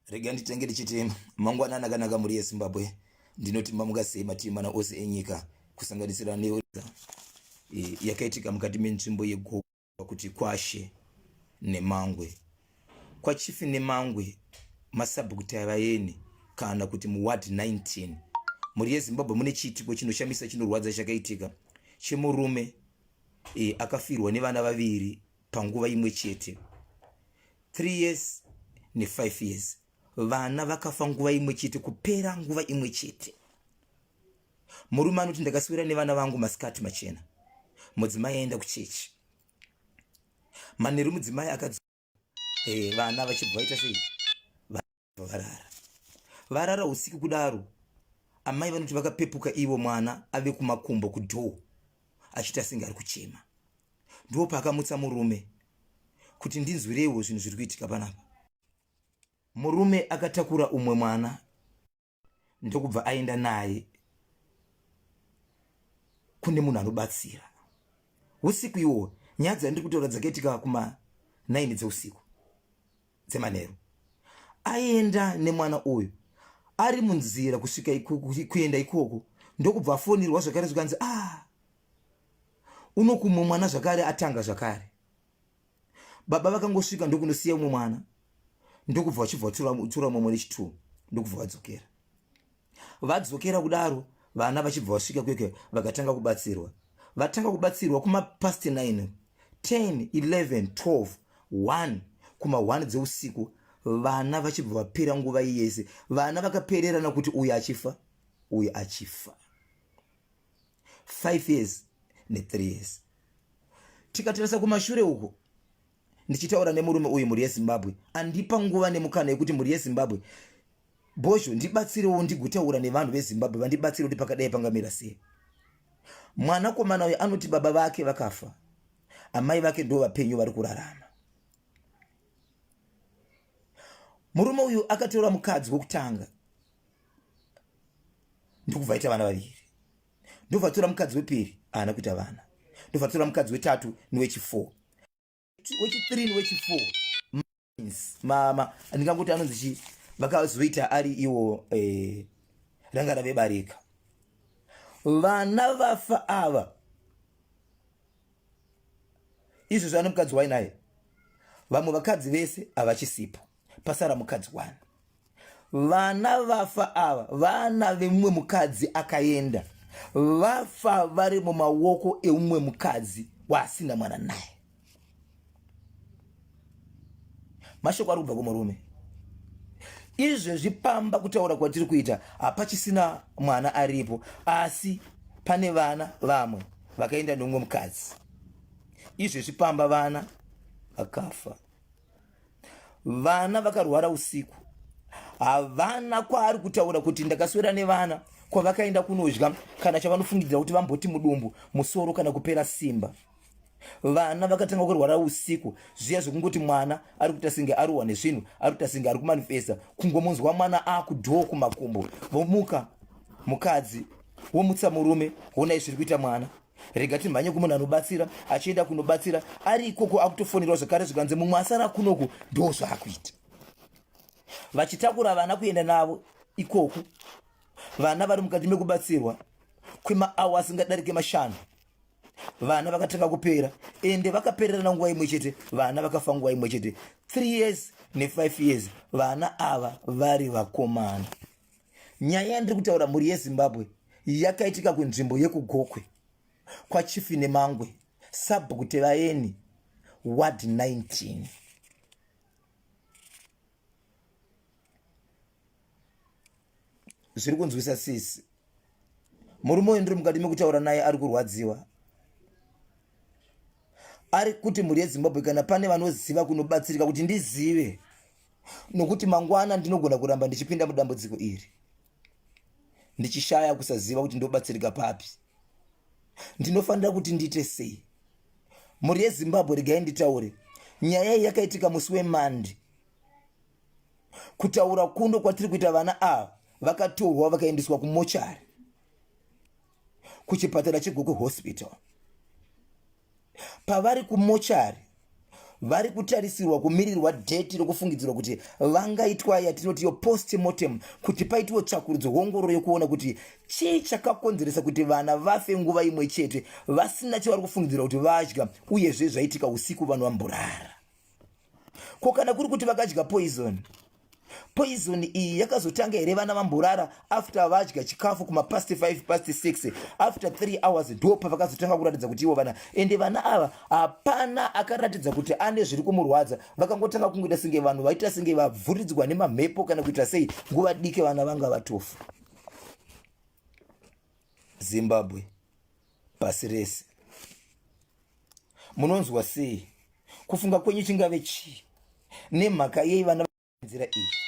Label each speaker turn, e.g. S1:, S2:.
S1: Rega nditenge ndichiti mangwana akanaka muri yeZimbabwe ndinoti mamuka sei matimana ose enyika kusanganisira neoza yakaitika mukati menzvimbo yeGokwe kuti kwashe nemangwe kwachifi nemangwe masabhukuta avaeni kana kuti muward 19 muri yeZimbabwe mune chiitiko chinoshamisa chinorwadza chakaitika chemurume akafirwa nevana vaviri panguva imwe chete 3 years ne5 years vana vakafa nguva imwe chete kupera nguva imwe chete. Murume anoti ndakaswera nevana vangu masikati machena, mudzimai aenda kuchechi, manheru mudzimai akadzoka vana vachibva vaita sei varara usiku kudaro. Amai vanoti vakapepuka ivo mwana ave kumakumbo kudhoo achita senge ari kuchema. Ndo paakamutsa murume kuti ndinzwirewo zvinhu zviri kuitika panapa. Murume akatakura umwe mwana ndokubva aenda naye kune munhu anobatsira. Usiku iwo nyaya dzandiri kutaura dzakaitika kuma 9 dzeusiku dzemanheru. Aenda nemwana uyu ari munzira kusvika kuenda ikoko ndokubva afonirwa zvakare zvikanzi unokumwe mwana zvakare atanga zvakare. Baba vakangosvika ndokunosiya umwe mwana ndokubva vachibva vatura mumwe nechitu ndokubva vadzokera kudaro. Vana vachibva vasvika kweke vakatanga kubatsirwa. Vatanga kubatsirwa kuma past 9 10 11 12 1 kuma 1 dzeusiku. Vana vachibva vapera nguva yese. Vana vakapererana kuti uyu achifa uyu achifa. 5 years ne3 years. Tikatarisa kumashure uko ndichitaura nemurume uyu muri yeZimbabwe andipa nguva nemukana yekuti muri yeZimbabwe bozho ndibatsirewo ndigutaura nevanhu veZimbabwe vandibatsire kuti pakadai pangamira sei. Mwanakomana uyu anoti baba vake vakafa, amai vake ndo vapenyu vari kurarama. Murume uyu akatora mukadzi wokutanga ndokubva aita vana vaviri, ndobva atora mukadzi wepiri haana kuita vana, ndobva atora mukadzi wetatu newechi4 wechi3 newechi4 mama ndingangoti anonzi vakazoita ari iwo rangana vebarika. Vana vafa ava izvo zvane mukadzi wainaye. Vamwe vakadzi vese havachisipo, pasara mukadzi 1. Vana vafa ava vana vemumwe mukadzi akaenda, vafa vari mumaoko eumwe mukadzi waasina mwana naye. Mashoko ari kubva kumurume. Izvo zvipamba kutaura kwatiri kuita hapachisina mwana aripo, asi pane vana vamwe vakaenda nomumwe mukadzi. Izvo zvipamba vana vakafa. Vana vakarwara usiku. Havana kwaari kutaura kuti ndakaswera nevana kwavakaenda kunodya kana chavanofungidzira kuti vamboti mudumbu musoro kana kupera simba. Vana vakatanga kurwara usiku, zviya zvekungoti mwana ari kuita senge aruwa nezvinhu, ari kuita senge ari kumanifesta, kungomunzwa mwana akudhoo kumakumbo. Vomuka mukadzi womutsa murume, honai zviri kuita mwana, rega timhanye kumunhu anobatsira. Achienda kunobatsira ari ikoko akutofonirwa zvakare zvikanzi mumwe asara kunoku ndo zvaakuita. Vachitakura vana kuenda navo ikoko. Vana vari mukati mekubatsirwa kwemaawa asingadarike 5. Vana vakatanga kupera ende vakapererana nguva imwe chete. Vana vakafa nguva imwe chete 3 years ne5 years. Vana ava vari vakomana. Nyaya yandiri kutaura muri yeZimbabwe yakaitika kunzvimbo yekuGokwe kwachifi nemangwe sabhukuta vaeni ward 19. Zviri kunzwisa sisi. Murume uyu ndiri mukati mekutaura naye ari kurwadziwa. Ari kuti muri yeZimbabwe kana pane vanoziva kunobatsirika kuti ndizive, nokuti mangwana ndinogona kuramba ndichipinda mudambudziko iri ndichishaya kusaziva kuti ndobatsirika papi. Ndinofanira kuti ndiite sei? Muri yeZimbabwe regai nditaure. Nyaya iyi yakaitika musi weMande. Kutaura kuno kwatiri kuita vana ava vakatorwa vakaendeswa kumochari kuchipatara cheGokwe hospital. Pavari kumochari vari kutarisirwa kumirirwa dheti rokufungidzirwa kuti vangaitwa yatinoti yo postmortem, kuti paitiwe tsvakurudzo ongororo yokuona kuti chii chakakonzeresa kuti vana vafe nguva imwe chete vasina chavari kufungidzirwa kuti vadya, uyezve zvaitika usiku vanhu vamborara. Ko kana kuri kuti vakadya poison iyi yakazotanga here vana vamborara after vadya chikafu kuma past 5 past 6 after 3 hours ndo pavakazotanga kuratidza kuti ivo vana, ende vana ava hapana akaratidza kuti ane zviri kumurwadza, vakangotanga kungoita senge vanhu vaita senge vavhuridzwa nemamhepo kana kuita sei, nguva dike vana vanga vatofu. Zimbabwe pasi rese munonzwa sei? Kufunga kwenyu chingave chii nemhaka yei vana nzira iyi?